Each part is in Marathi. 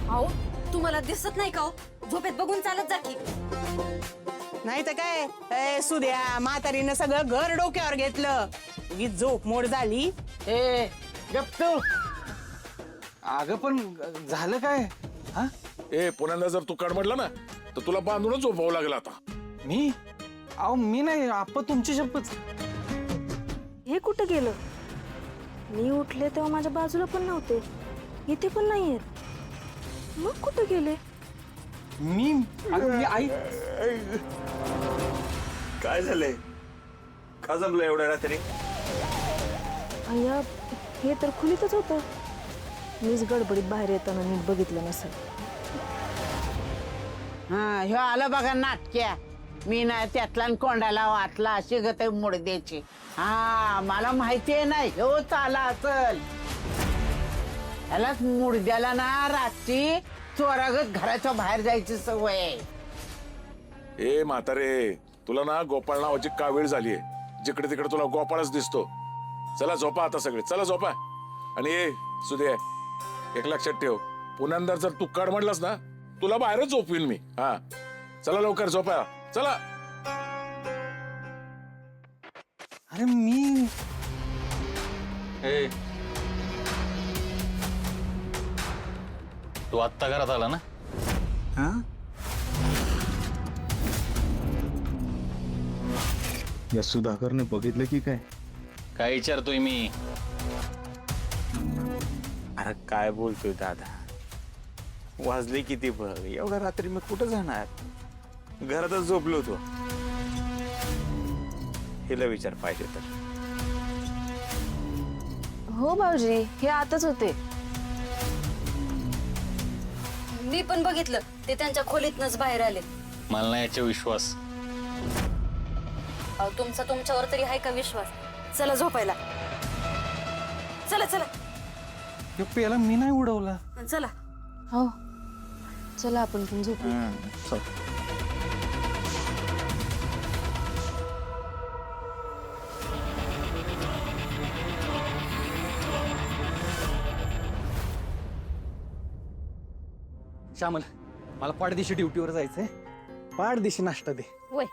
अहो तुम्हाला दिसत नाही का हो? झोपेत बघून चालत जा की. नाही तर काय सुद्या म्हातारीनं सगळं घर डोक्यावर घेतलं. उगीच झोप मोड झाली. ए गप तू. अगं पण झालं काय? हा ए पुन्हा जर तू कडमडला ना तर तुला बांधूनच झोपावं लागेल आता. मी अहो मी नाही आपण तुमची शपथ. हे कुठं गेलं? मी उठले तेव्हा माझ्या बाजूला पण नव्हते, इथे पण नाहीयेत. मग कुठं गेले? मी अगं मी आई काय झालंय? का जमलं एवढ्या रात्री? अय्या हे तर खुलीतच होतं. मीच गडबडीत बाहेर येताना नीट बघितलं नसेल. हा ह्यो आलं बघा नाटक्या. मी ना त्यातला न कोंडाला वाचला अशी गत मोड द्यायची. हा मला माहितीये ना ह्यो चाला असल. ह्यालाच मुडद्याला ना रातची चोरागत घराच्या बाहेर जायची सवय आहे. ए म्हातारे तुला ना गोपाळ नावाची कावीळ झालीये. जिकडे तिकडे तुला गोपाळच दिसतो. चला झोपा आता सगळे, चला झोपा. आणि ए सुदे एक लक्षात ठेव, पुन्हा जर तू कडमडलास ना तुला बाहेरच झोपवीन मी. हा चला लवकर झोपा चला. अरे मी तू आत्ता घरात आला ना? हा या सुधाकरने बघितलं की काय? काय विचारतोय मी? अरे काय बोलतोय दादा? वाजले किती बघ. एवढ्या रात्री मी कुठं जाणार? घरातच झोपलो होतो. हिला विचार पाहिजे तर. हो भाऊजी, हे आताच होते. मी पण बघितलं ते त्यांच्या खोलीतनच बाहेर आले. मला नाही याचा विश्वास. अहो तुमचा तुमच्यावर तरी आहे का विश्वास? चला झोपायला. चला चला हे पेला मी नाही उडवला. चला. हो चला आपण पण झोपू. श्यामल मला पाठदिशी ड्युटीवर जायचंय. पाठदिशी नाश्ता दे. वय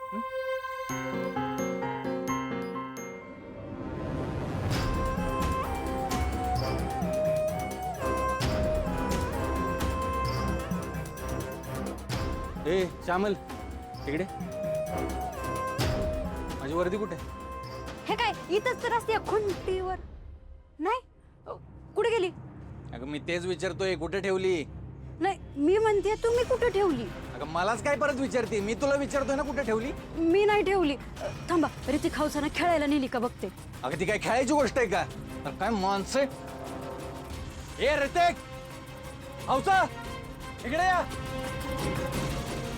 ए श्यामल इकडे. माझी वर्दी कुठे? हे काय इथंच तर असते खुंटीवर. नाही कुठे गेली? अगं मी तेच विचारतोय कुठे ठेवली. नाही मी म्हणते तुम्ही कुठे ठेवली? अगं मलाच काय परत विचारते? मी तुला विचारतोय ना कुठे ठेवली. मी नाही ठेवली. थांबा ऋतिक खाऊसाना खेळायला नेली का बघते. अगं ती काय खेळायची गोष्ट आहे का? तर काय माणसं. ए ऋतिक हौसा इकडे या.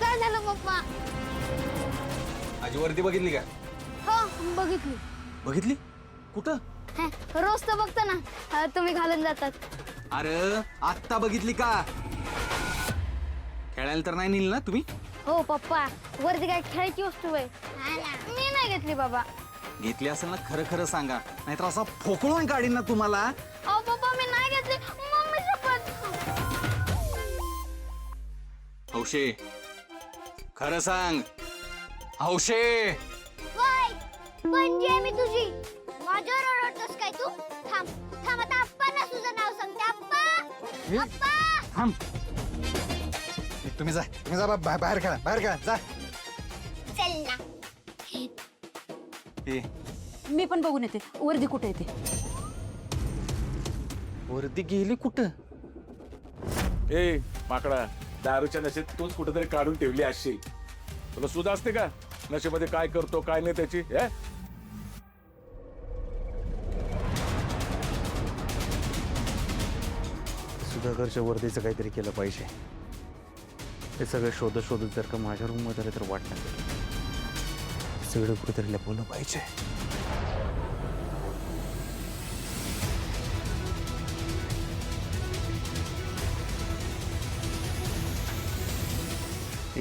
काय झालं पप्पा? माझी वर्दी बघितली का? हो बघितली. बघितली? कुठं? रोज तर बघता ना तुम्ही घालून जातात. अरे आत्ता बघितली का? खेळायला तर नाही नेली ना तुम्ही? हो पप्पा वरती काय खेळायची वस्तू आहे? मी नाही घेतली बाबा. घेतली असेल ना खरं खरं सांगा, नाहीतर असा फोकळून काढीन ना तुम्हाला. अहो पप्पा मी नाही घेतली. मम्मी शपथ. हौशे खरं सांग. हौशे वय म्हणजे मी तुझी माझ्यावर ओरडतोस काय तू? थांब थांब आता आप्पांना तुझं नाव सांगते. आप्पा आप्पा थांब. तुम्ही जा बाहेर खेळा, बाहेर खेळा जा. चल ना. ए मी पण बघून येते वर्दी कुठे येते. वर्दी गेली कुठं? ए माकडा दारूच्या नशेत तूच कुठेतरी काढून ठेवली असशील. तुला सुद्धा असते का नशेमध्ये काय करतो काय नाही त्याची? सुधाकरच्या वर्दीचं काहीतरी केलं पाहिजे. हे सगळं शोधत शोधत जर का माझ्या रूम मध्ये आले तर वाटणार सगळं कुठेतरी लपवलं पाहिजे.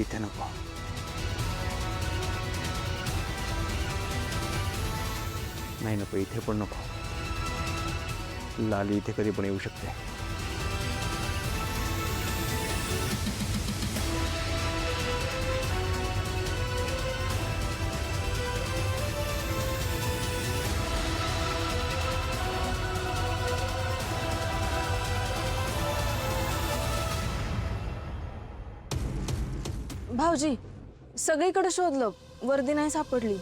इथे नको. नाही नको, इथे पण नको. लाली इथे कधी पण येऊ शकते. भाऊजी सगळीकडे शोधलं, वर्दी नाही सापडली.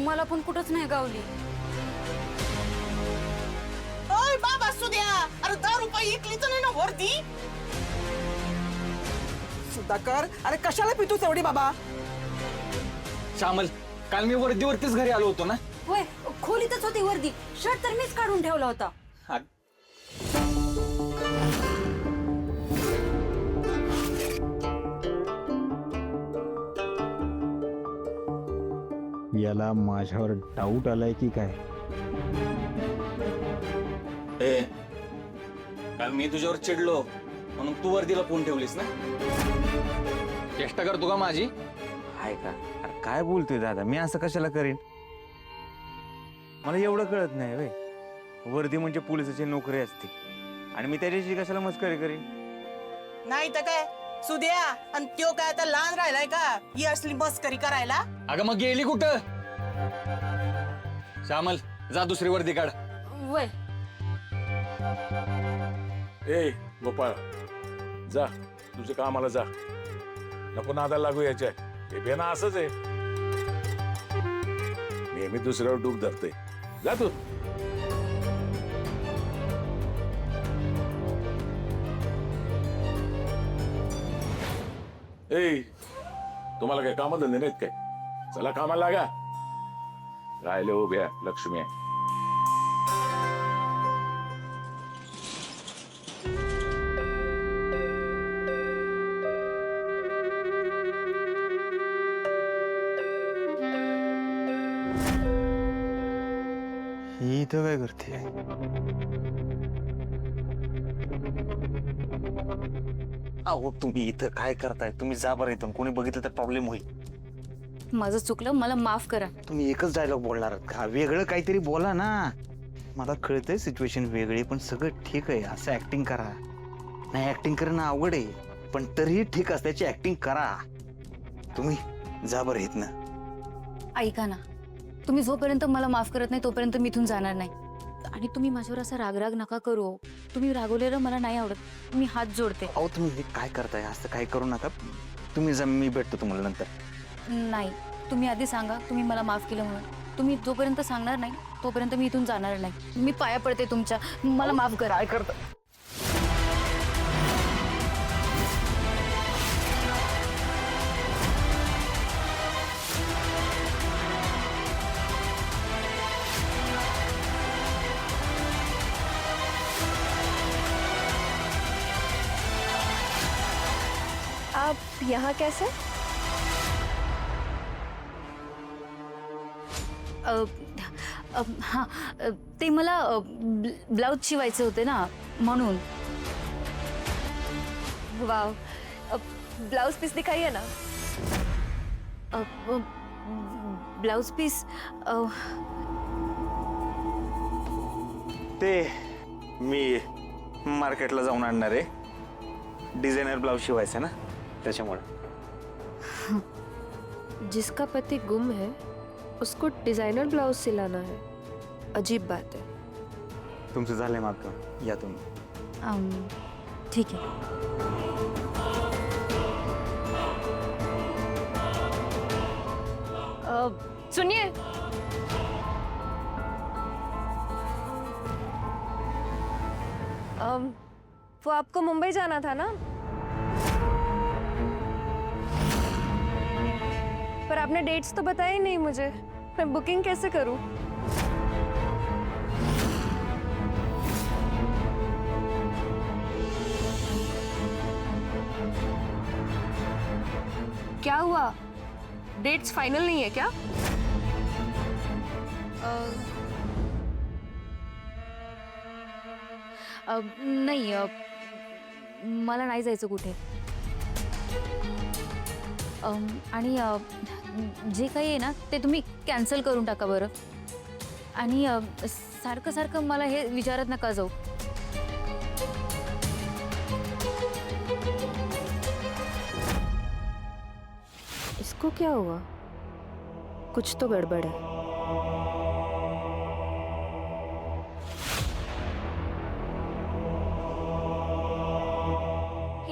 मला पण कुठंच नाही गावली. ओय बाबा सुद्या, अरे 10 रुपये इकलीच नाही ना वरती. सुधाकर, अरे कशाला पितोस एवढी बाबा? श्यामल, काल मी वर्दीवरतीच घरी आलो होतो ना. होय, खोलीतच होती वर्दी. शर्ट तर मीच काढून ठेवला होता. याला माझ्यावर डाऊट आलाय की काय? ए काल मी तुझ्यावर चिडलो म्हणून तू वर्दीला फोन ठेवलीस ना. चेष्टा करतो का माझी? हाय का? अरे काय बोलतोय दादा, मी असं कशाला करीन? मला एवढं कळत नाही वे. वर्दी म्हणजे पोलिसाची नोकरी असते आणि मी त्याच्याशी कशाला मस्करी करीन? नाही तर काय सुद्या, आणि त्यो काय आता लहान राहिलाय का ही असली मस्करी करायला? अगं मग गेली कुठं? श्यामल, जा दुसरी वर्दी काढ. वय, ए गोपाळ, जा तुझ्या कामाला जा. नको नादाला लागू याच्या. हे बेना असंच आहे, नेहमी दुसऱ्यावर डूब धरते. जा तू. ए तुम्हाला काय काम धंदे नाहीत काय? चला कामाला लागा. राहिले उभ्या लक्ष्मी. ही इथं काय करते? अहो तुम्ही इथं काय करताय? तुम्ही जा बरं इथून, कोणी बघितलं तर प्रॉब्लेम होईल. माझं चुकलं, मला माफ करा. तुम्ही एकच डायलॉग बोलणार आहात का? वेगळं काहीतरी बोला ना. मला कळतंय सिच्युएशन वेगळी, पण सगळं ठीक आहे. असं ऍक्टिंग करा. नाही ऍक्टिंग करणं अवघड आहे, पण तरीही ठीक असल्याची ऍक्टिंग करा. तुम्ही जा बरं इथनं. ऐका ना, तुम्ही जोपर्यंत मला माफ करत नाही तोपर्यंत मी इथून जाणार नाही. आणि तुम्ही माझ्यावर असा रागराग नका करू. तुम्ही रागवलेलं मला नाही आवडत. मी हात जोडते. अहो तुम्ही हे काय करताय? असं काय करू नका. तुम्ही जा, मी भेटतो तुम्हाला नंतर. नाही, तुम्ही आधी सांगा तुम्ही मला माफ केलं म्हणून. तुम्ही जोपर्यंत सांगणार नाही तोपर्यंत मी इथून जाणार नाही. मी पाया पडते तुमच्या, मला माफ करा. काय करता? आप यहाँ कैसे? हां, ते मला ब्लाऊज शिवायचे होते ना, म्हणून. वाव, ब्लाउज पीस दिखाइए ना. ब्लाऊज पीस ते मी मार्केटला जाऊन आणणार आहे. डिझायनर ब्लाउज शिवायचा ना, त्याच्यामुळे. जिसका पति गुम है उसको डिजाइनर ब्लाउज सिलाना है. अजीब बात है. तुमचं झालंय मागं, या तुम्ही. ठीक आहे. सुनिए, वो आपको मुंबई जाना था ना, पर आपने डेट्स तो बताए ही नहीं मुझे. मैं बुकिंग कैसे करूं? क्या हुआ? डेट्स फाइनल नहीं है क्या? नाही, मला नाही जायचं कुठे. आणि जे काही आहे ना ते तुम्ही कॅन्सल करून टाका बरं. आणि सारखं सारखं मला हे विचारत नका जाऊ. इसको क्या हुआ? कुछ तो गड़बड़ है.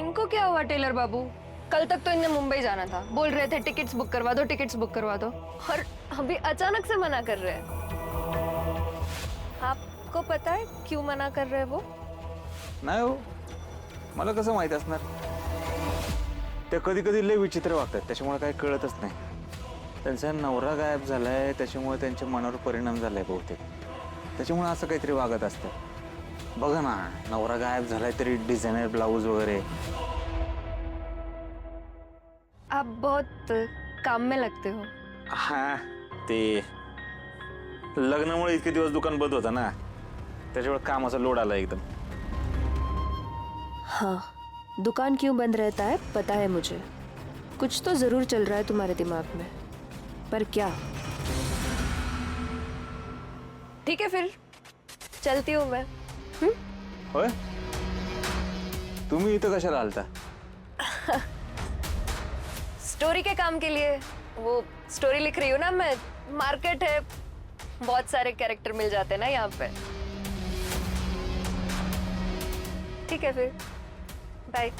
इनको क्या हुआ टेलर बाबू? कल तक तो इन्हें मुंबई जाना था, बोल रहे थे टिकट्स बुक करवा दो, टिकट्स बुक करवा दो, और अभी अचानक से मना कर रहे हैं। आपको पता है क्यों मना कर रहे हैं वो? नाही हो, मला कसं माहित असणार? ते कधी कधी लय विचित्र वागतात, त्याच्यामुळे काही कळतच नाही. त्यांचा नवरा गायब झालाय, त्याच्यामुळे त्यांच्या मनावर परिणाम झालाय बहुतेक. त्याच्यामुळे असं काहीतरी वागत असतं. बघा ना, नवरा गायब झालाय तरी डिझायनर ब्लाऊज वगैरे. आप बहुत काम में लगते हो. हा, ते लग्नामुळे इतके दिवस दुकान बंद होतं ना, त्याच्यामुळे कामाचा लोड आला एकदम. हाँ, दुकान क्यों बंद रहता है पता है मुझे. कुछ तो जरूर चल रहा है तुम्हारे दिमाग में, पर क्या? ठीक है फिर चलती हूँ मैं. होय, तुम्ही इथं कशाला आलता? स्टोरी के काम के लिए. वो स्टोरी लिख रही हूँ ना मैं. मार्केट है, बहुत सारे कैरेक्टर मिल जाते हैं ना यहाँ पे. ठीक है फिर बाय.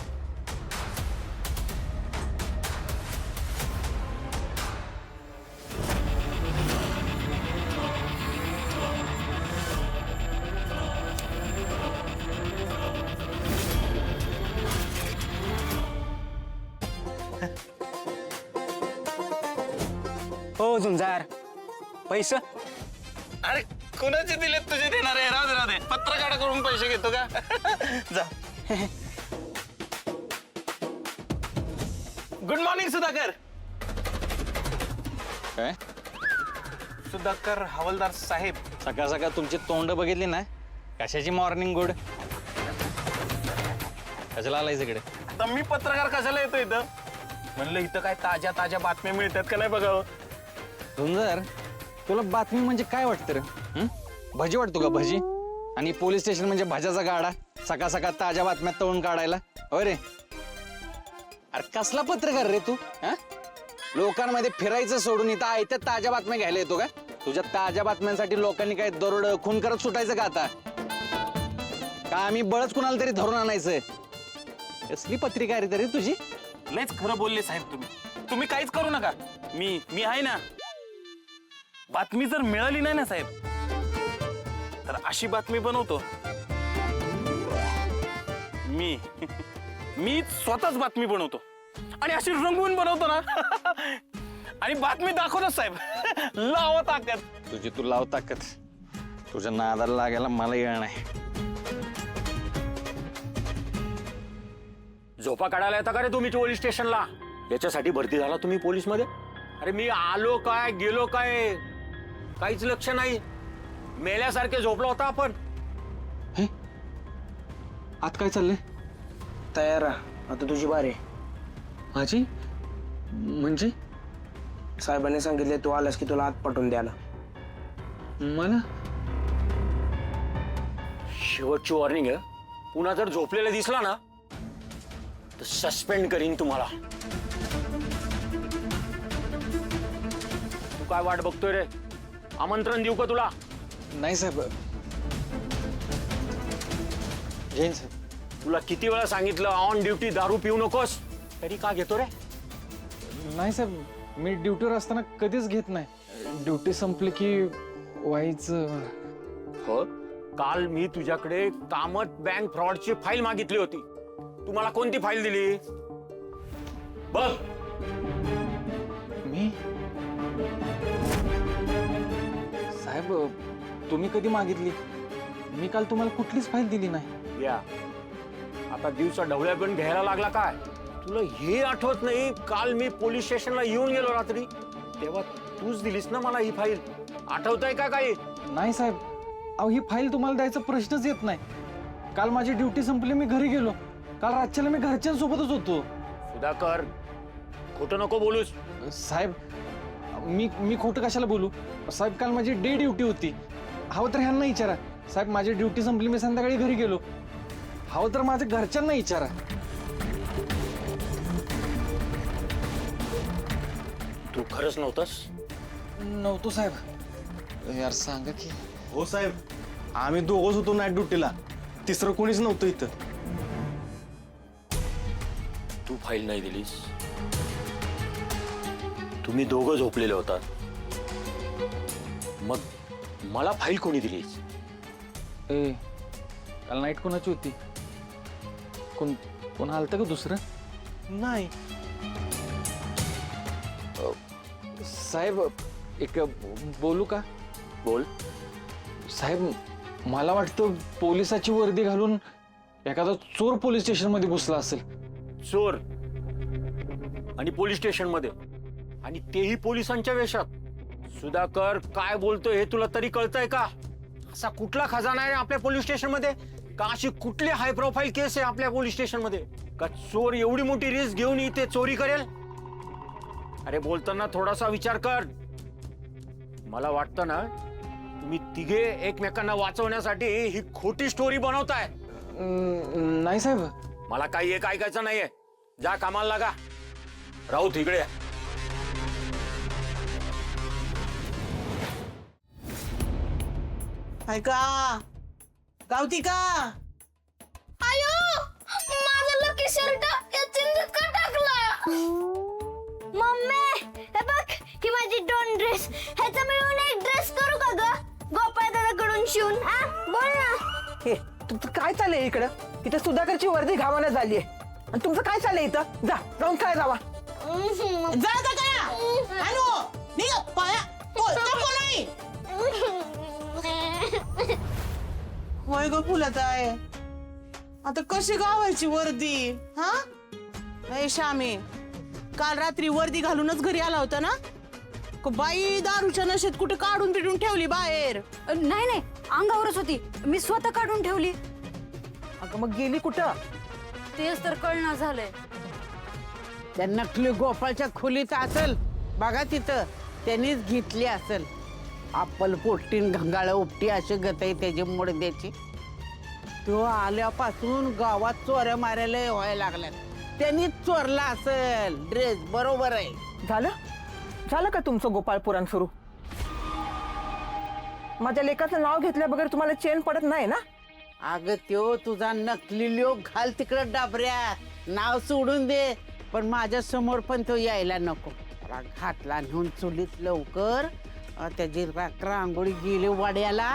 हो झुंजार, पैसे अरे कुणाचे दिलेत तुझे देणार आहे? राहू दे राहू दे, पत्रकार करून पैसे घेतो का? जा. Good morning Sudhakar. काय सुधाकर हवालदार साहेब. सकाळ सकाळ तुमची तोंड बघितली ना, कशाची मॉर्निंग गुड. कशाला आलाय इकडे? आता मी पत्रकार कशाला येतो इथं? म्हणलं इथं काय ताज्या ताज्या बातम्या मिळतात का नाही बघावं. झुंजार, तुला बातमी म्हणजे काय वाटतं रे? भजी वाटतो का भजी? आणि पोलीस स्टेशन म्हणजे भाज्याचा गाडा, सकाळ सकाळ ताज्या बातम्या तळून काढायला? होय रे. अरे कसला पत्रकार रे तू? लोकांमध्ये फिरायचं सोडून इथं आयत्या ताज्या बातम्या घ्यायला येतो का? तुझ्या ताज्या बातम्यांसाठी लोकांनी काय दरोड खून करत सुटायचं का आता? का आम्ही बळच कुणाला तरी धरून आणायचंय? कसली पत्रिका आहे रे तरी तुझी? लयच खरं बोलले साहेब तुम्ही. तुम्ही काहीच करू नका, मी आहे ना. बातमी जर मिळाली नाही ना साहेब, तर अशी बातमी बनवतो मी स्वतःच बातमी बनवतो आणि अशी रंगवून बनवतो ना. आणि बातमी दाखवतो साहेब. लावा ताकद. तुझी तू लाव ताकद. तुझ्या नादाला लागायला मला येणार नाही. झोपा काढायला येता का रे तुम्ही पोलीस स्टेशनला? याच्यासाठी भरती झाला तुम्ही पोलीस मध्ये? अरे मी आलो काय गेलो काय काहीच लक्ष नाही. मेल्यासारखे झोपलो होता आपण. आत काय चाललंय? तयार आता तुझी बारी. माझी म्हणजे? साहेबांनी सांगितले तू आलास की तुला आत पाठवून द्यायला. मला शेवटची वॉर्निंग आहे. पुन्हा जर झोपलेला दिसला ना तर सस्पेंड करीन तुम्हाला. तू काय वाट बघतोय रे? आमंत्रण देऊ का तुला? नाही साहेब. जैन साहेब, तुला किती वेळा सांगितलं ऑन ड्युटी दारू पिऊ नकोस, तरी का घेतो रे? नाही साहेब, मी ड्युटीवर असताना कधीच घेत नाही. ड्युटी संपली की व्हायचं. हो, काल मी तुझ्याकडे कामत बँक फ्रॉडची फाईल मागितली होती. तुम्हाला कोणती फाईल दिली बघ. मी साहेब, तुम्ही कधी मागितली? मी काल तुम्हाला कुठलीच फाईल दिली नाही. या आता दिवसा ढवळ्या पण घ्यायला लागला काय? तुला हे आठवत नाही काल मी पोलीस स्टेशनला येऊन गेलो रात्री, तेव्हा तूच दिलीस ना मला ही फाईल? आठवतंय का काही? नाही साहेब, अहो ही फाईल तुम्हाला द्यायचा प्रश्नच येत नाही. काल माझी ड्युटी संपली, मी घरी गेलो. काल रातच्याला मी घरच्यांसोबतच होतो. सुधाकर, खोटं नको बोलूस. साहेब, मी खोटं कशाला बोलू? साहेब, काल माझी डे ड्युटी होती. हवं तर ह्यांना विचारा. साहेब, माझी ड्युटी संपली, मी संध्याकाळी घरी गेलो. हवं तर माझ्या घरच्यांना विचारा. तू खरंच नव्हतंस? नव्हतो साहेब. यार सांगा की. हो साहेब, आम्ही दोघंच होतो नाईट ड्युटीला. तिसरं कोणीच नव्हतं इथं. तू फाईल नाही दिलीस, तुम्ही दोघं झोपलेले होतात, मग मला फाईल कोणी दिलीस? ए काल नाईट कोणाची होती? कोण कोण आलतं का दुसरं? नाही. साहेब एक बोलू का? बोल. साहेब मला वाटतं पोलिसाची वर्दी घालून एखादा चोर पोलीस स्टेशन मध्ये घुसला असेल. चोर आणि पोलीस स्टेशन मध्ये, आणि तेही पोलिसांच्या वेशात. सुधाकर काय बोलतोय हे तुला तरी कळतंय का? असा कुठला खजाना आहे आपल्या पोलीस स्टेशन मध्ये? का अशी कुठली हाय प्रोफाईल केस आहे आपल्या पोलीस स्टेशन मध्ये? का चोर एवढी मोठी रिस्क घेऊन इथे चोरी करेल? अरे बोलताना थोडासा विचार कर. मला वाटतं ना तुम्ही तिघे एकमेकांना वाचवण्यासाठी ही खोटी स्टोरी बनवताय. नाही साहेब. मला काही एक ऐकायचं नाहीये. जा कामाला लागा. राऊत इकडे. ऐका, गावती का? आयो, माझा लकी शर्ट या चिंधीत का टाकला? मम्मी, हे बघ, ही माझी 2 ड्रेस. ह्याचा मिळून एक ड्रेस करू का ग? गोपाळ दादाकडून शिवून. हा, बोल ना. हे तुमचं काय चाललंय इकडं? इथं सुधाकरची वर्दी घावाना झालीये आणि तुमचं काय चाललंय इथं? जा जाऊन काय जावा. जा का काय? हॅलो, निघ पाया. नाही होय ग फुलत आहे. आता कशी गावायची वर्दी? हा ए श्यामे, काल रात्री वर्दी घालूनच घरी आला होता ना? बाई दारूच्या नशेत कुठे काढून बिडून ठेवली बाहेर? नाही नाही, अंगावरच होती, मी स्वतः काढून ठेवली. अगं मग गेली कुठं? तेच तर कळना झालंय. त्या नकली गोपाळच्या खोलीत असेल बघा, तिथं त्यांनीच घेतली असेल. आपल पोटीन घंगाळ उपटी अशी गत आहे त्याची मुडद्याची. तो आल्यापासून गावात चोऱ्या मारायला व्हायला लागल्यात. त्यांनीच चोरला असेल ड्रेस. बरोबर आहे. झालं का तुमचं गोपाळ पुराण सुरू? माझ्या लेकाचं नाव घेतल्या बगैर तुम्हाला चेन पडत नाही ना? अगं त्यो तुझा नकली लोक घाल तिकडे डाबऱ्यात. नाव सोडून दे, पण माझ्या समोर पण तो यायला नको. घातला नेऊन चुलीत लवकर. त्याची रांगोळी गेली वाड्याला.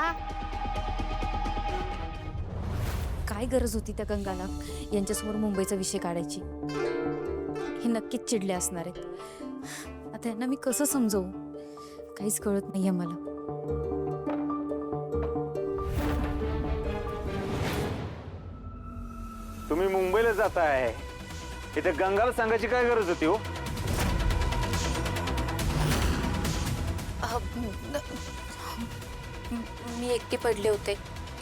काय गरज होती त्या गंगाला यांच्यासमोर मुंबईचा विषय काढायची? हे नक्कीच चिडले असणार आहेत. आता यांना मी कसं समजवू? काहीच कळत नाहीये मला. तुम्ही मुंबईला जाताय, इथे गंगाला सांगायची काय गरज होती हो? मी एकटे पडले होते.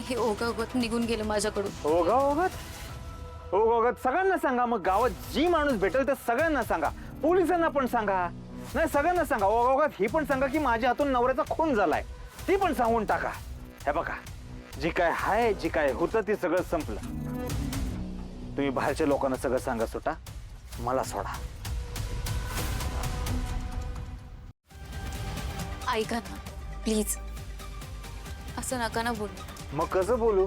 हे ओघावघात निघून गेलं माझ्याकडून. ओघावघात सगळ्यांना सांगा. मग गावात जी माणूस भेटेल त्या सगळ्यांना सांगा. पोलिसांना पण सांगा. नाही, सगळ्यांना सांगा. ओघावघात ही पण सांगा की माझ्या हातून नवऱ्याचा खून झालाय. ती पण सांगून टाका. हे बघा, जी काय हाय, जी काय होतं ते सगळं संपलं. तुम्ही बाहेरच्या लोकांना सगळं सांगा. सुटा, मला सोडा. ऐका ना प्लीज, असं नका ना बोलू. मग कसं बोलू?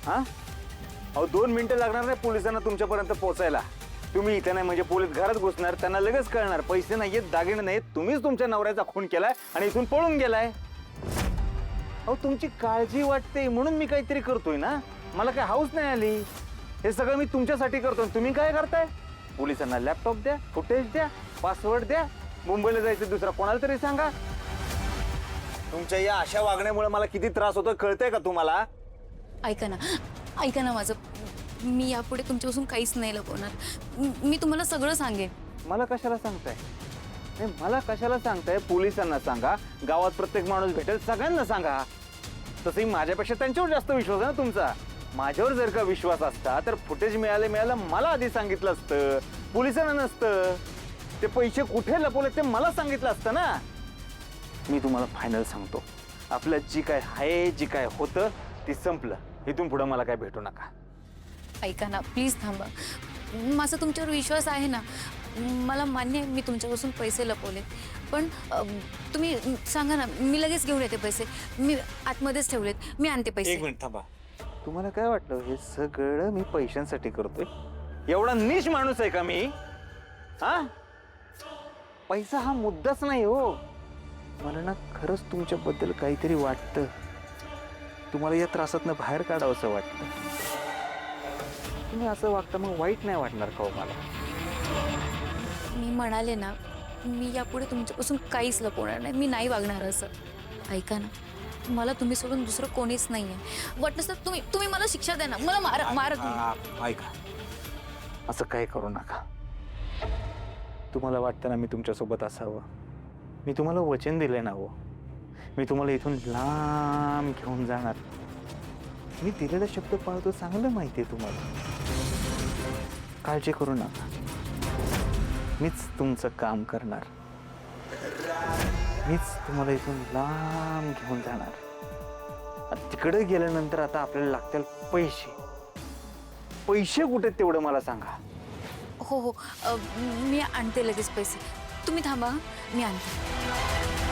हा, अहो 2 मिनिटं लागणार नाही पोलिसांना तुमच्यापर्यंत पोहोचायला. तुम्ही इथे नाही म्हणजे पोलीस घरात घुसणार. त्यांना लगेच कळणार पैसे नाहीयेत, दागिने नाहीत, तुम्हीच तुमच्या नवऱ्याचा खून केलाय आणि इथून पळून गेलाय. अहो तुमची काळजी वाटते म्हणून मी काहीतरी करतोय ना. मला काय हाऊस नाही आली. हे सगळं मी तुमच्यासाठी करतोय. तुम्ही काय करताय? पोलिसांना लॅपटॉप द्या, फुटेज द्या, पासवर्ड द्या. मुंबईला जायचं दुसरा कोणाला तरी सांगा. तुमच्या या अशा वागण्यामुळे मला किती त्रास होतो कळतंय का तुम्हाला? ऐका ना माझं. मी यापुढे तुमच्यापासून काहीच नाही लपवणार. मी तुम्हाला सगळं सांगेन. मला कशाला सांगताय? नाही, मला कशाला सांगताय? पोलिसांना सांगा, गावात प्रत्येक माणूस भेटेल सगळ्यांना सांगा. तसंही माझ्यापेक्षा त्यांच्यावर जास्त विश्वास आहे ना तुमचा. माझ्यावर जर का विश्वास असता तर फुटेज मिळालं मला आधी सांगितलं असतं, पोलिसांना नसतं. ते पैसे कुठे लपवले ते मला सांगितलं असतं ना. मी तुम्हाला फायनल सांगतो, आपलं जी काय आहे, जी काय होतं ती संपलं. इथून पुढे मला काय भेटू नका. ऐका ना प्लीज, थांबा. माझा तुमच्यावर विश्वास आहे ना. मला मान्य आहे मी तुमच्यापासून पैसे लपवले, पण तुम्ही सांगा ना, मी लगेच घेऊन येते पैसे. मी आतमध्येच ठेवलेत, मी आणते पैसे. 1 मिनिट थांबा. तुम्हाला काय वाटलं हे सगळं मी पैशांसाठी करतोय? एवढा नीच माणूस आहे का मी? हा, पैसा हा मुद्दाच नाही हो. मला ना खरंच तुमच्याबद्दल काहीतरी वाटतं. तुम्हाला या त्रासातनं बाहेर काढावंसं वाटतं. तुम्ही असं वागता मग वाईट नाही वाटणार का हो मला? मी म्हणाले ना, मी यापुढे तुमच्यापासून काहीच लपवणार नाही. मी नाही वागणार असं. ऐका ना, मला तुम्ही सोडून दुसरं कोणीच नाही आहे. वाटलंच तर तुम्ही मला शिक्षा द्या ना. मला मारा तुम्ही. ऐका, असं काही करू नका. तुम्हाला वाटतं ना मी तुमच्यासोबत असावं. मी तुम्हाला वचन दिले ना हो. मी तुम्हाला इथून लांब घेऊन जाणार. मी दिलेला शब्द पाळतो, चांगलं माहिती आहे तुम्हाला. काळजी करू नका. मीच तुमचं काम करणार. मीच तुम्हाला इथून लांब घेऊन जाणार. तिकडे गेल्यानंतर आता आपल्याला लागतील पैसे. पैसे कुठे तेवढं मला सांगा. हो, मी आणते लगेच पैसे. तुम्ही थांबा, मी आणते.